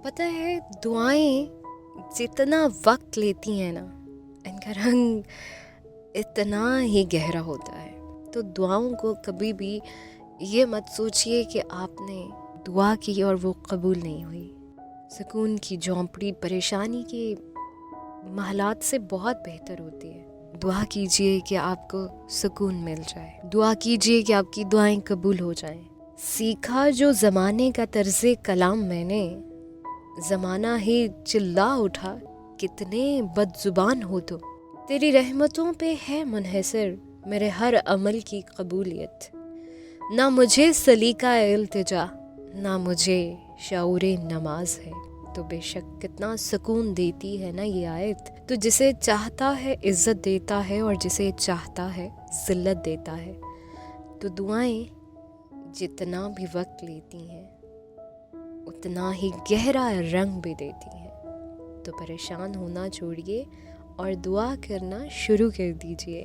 پتہ ہے دعائیں جتنا وقت لیتی ہیں نا ان کا رنگ اتنا ہی گہرا ہوتا ہے. تو دعاؤں کو کبھی بھی یہ مت سوچئے کہ آپ نے دعا کی اور وہ قبول نہیں ہوئی. سکون کی جھونپڑی پریشانی کے محلات سے بہت بہتر ہوتی ہے. دعا کیجئے کہ آپ کو سکون مل جائے. دعا کیجئے کہ آپ کی دعائیں قبول ہو جائیں. سیکھا جو زمانے کا طرز کلام میں نے، زمانہ ہی چلا اٹھا کتنے بد زبان ہو تو. تیری رحمتوں پہ ہے منحصر میرے ہر عمل کی قبولیت. نہ مجھے سلیقہ التجا نہ مجھے شعور نماز ہے. تو بے شک کتنا سکون دیتی ہے نا یہ آیت. تو جسے چاہتا ہے عزت دیتا ہے اور جسے چاہتا ہے ذلت دیتا ہے. تو دعائیں جتنا بھی وقت لیتی ہیں اتنا ہی گہرا رنگ بھی دیتی ہیں. تو پریشان ہونا چھوڑیے اور دعا کرنا شروع کر دیجئے.